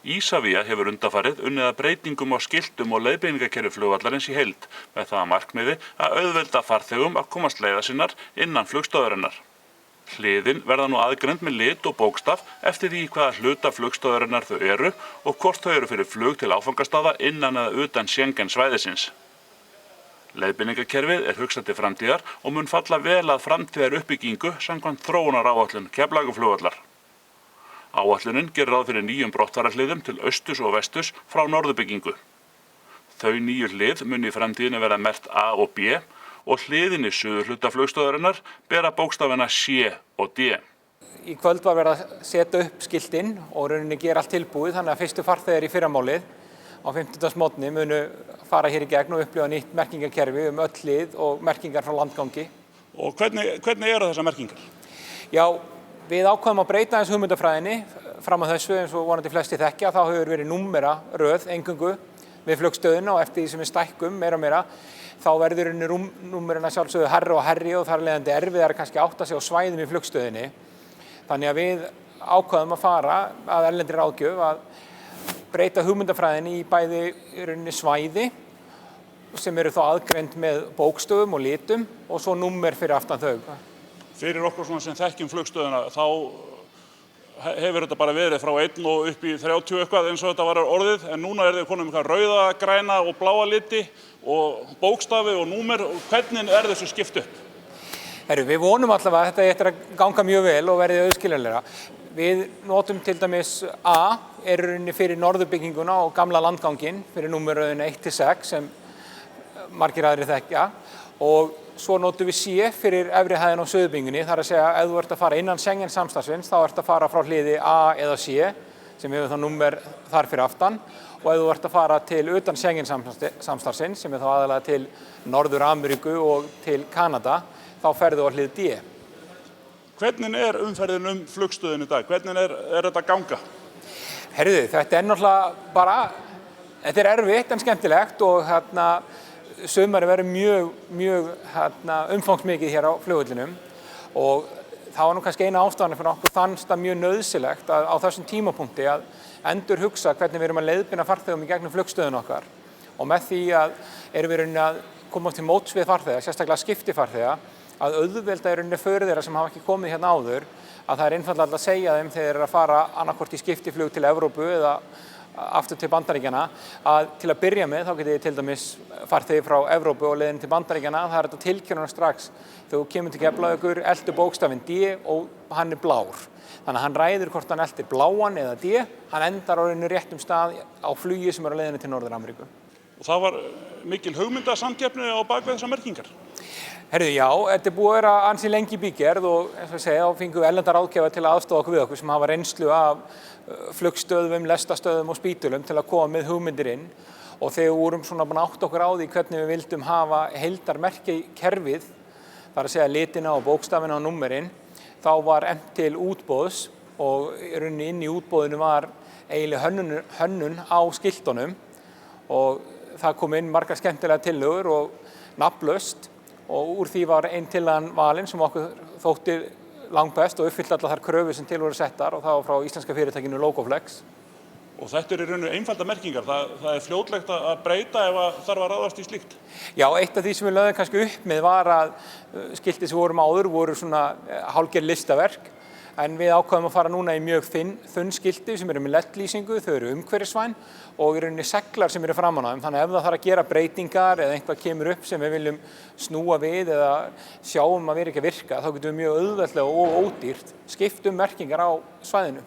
Isavia hefur undanfarið unnið að breytingum á skiltum og leiðbeiningakerfi flugvallarins í heild með það að markmiði að auðvelda farþegum að komast leiðar sinnar innan flugstöðvarinnar. Hliðin verða nú aðgreind með lit og bókstaf eftir því hvaða hluta flugstöðvarinnar þau eru og hvort þau eru fyrir flug til áfangastaða innan eða utan Schengen svæðisins. Leiðbeiningakerfið er hugsað til framtíðar og mun falla vel að framtíðar uppbyggingu samkvæmt þróunaráætlun Keflavíkurflugvallar. Áætlunin gerir ráð fyrir 9 brottfararhliðum til austurs og vesturs frá norðurbyggingu. Þau 9 hlið muni í framtíðinni vera merkt A og B og hliðin í suðurhluta flugstöðvarinnar bera bókstafina C og D. Í kvöld var verið að setja upp skiltin og rauninni gera allt tilbúið þannig að fyrstu farþegar í fyrramálið á 50. morgni munu fara hér í gegn og upplifa nýtt merkingakerfi öll hlið og merkingar frá landgangi. Og hvernig eru þessar merkingar? Já, við ákveðum að breyta aðeins hugmyndafræðinni fram að þessu eins og vonandi flesti þekkja. Þá hefur verið númeraröð eingöngu við flugstöðina og eftir því sem við stækkum meira þá verður númerin að sjálfsögðu hærri og hærri og þar af leiðandi erfiðara kannski átta sig á svæðum í flugstöðinni. Þannig að við ákveðum að fara að erlendri ráðgjöf að breyta hugmyndafræðinni í bæði í rauninni svæði sem eru þá aðgreind með bókstöfum og litum og svo númer fyrir aftan þau. Fyrir okkur sem þekkjum flugstöðina þá hefur þetta bara verið frá 1 og upp í 30 eitthvað eins og þetta var orðið, en núna þið konum eitthvað rauða, græna og bláa liti og bókstafi og númer. Hvernig þessu skipt upp? Við vonum allavega að þetta eftir að ganga mjög vel og verði auðskiljanlegra. Við notum til dæmis A rauninni fyrir norðurbygginguna og gamla landganginn fyrir númerröðina 1-6 sem margir aðrir þekkja og svo notum við C fyrir efri hæðina á suðurbyggingunni, þar að segja ef þú ert að fara innan Schengen samstarfsins þá ert að fara frá hliði A eða C sem hefur þá númer þar fyrir aftan og ef þú ert að fara til utan Schengen samstarfsins sem þá aðalega til Norður-Ameríku og til Kanada þá ferðu á hlið D. Hvernig umferðin flugstöðin í dag? Hvernig þetta að ganga? Þetta náttúrulega bara, þetta erfitt en skemmtilegt og sumari verður mjög umfangsmikið hér á flugvellinum og það var nú kannski eina ástæðan fyrir okkur fannst það mjög nauðsynlegt að á þessum tímapunkti að endurhugsa hvernig við erum að leiðbeina farþegum í gegnum flugstöðin okkar og með því erum við rauninni að koma til móts við farþega, sérstaklega skiptifarþega, að auðvelda rauninni för þeirra sem hafa ekki komið hérna áður að það einfaldlega að segja þeim þegar þeir eru að fara annaðhvort í skiptiflug til Evrópu eða aftur til Bandaríkjanna að til að byrja með þá getið þið til dæmis farþegi frá Evrópu og leiðin til Bandaríkjanna, það þetta tilkynna strax þegar þú kemur til Keflavíkur, eltu bókstafinn D og hann blár. Þannig að hann ræður hvort hann eltir bláan eða D, hann endar á rauninni réttum stað á flugi sem á leiðinni til Norður-Ameríku. Og það var mikil hugmyndasamkeppni á bakvið þessar merkingar? Já, þetta búið að vera ansi lengi í bígerð og eins og ég segja, þá fengum við erlendar ráðgjafa til að aðstoða okkur við okkur sem hafa reynslu af flugstöðvum, lestastöðvum og spítulum til að koma með hugmyndir inn og þegar við vorum svona búin að átta okkur á því hvernig við vildum hafa heildarmerkikerfið, þar að segja litina og bókstafina og númerin, þá var efnt til útboðs og rauninni inn í útboðinu var eiginlega hönnun á skiltunum og það kom inn margar skemmtilega tillögur og nafnlaust og úr því var ein tillagan valin sem okkur þótti langbest og uppfyllt allar þær kröfur sem til voru settar og það var frá íslenska fyrirtækinu Logoflex. Og þetta í rauninu einfaldar merkingar, það fljótlegt að breyta ef þarf að ráðast í slíkt? Já, eitt af því sem við lögðum kannski upp með var að skilti sem vorum áður voru svona hálfgerð listaverk en við ákváðum að fara núna í mjög þunn skilti sem eru með LED-lýsingu, þau eru umhverfisvæn og í rauninni seglar sem eru framan á þeim. Þannig að ef það þarf að gera breytingar eða eitthvað kemur upp sem við viljum snúa við eða sjáum að vera ekki að virka, þá getum við mjög auðveldlega og ódýrt skipt merkingar á svæðinu.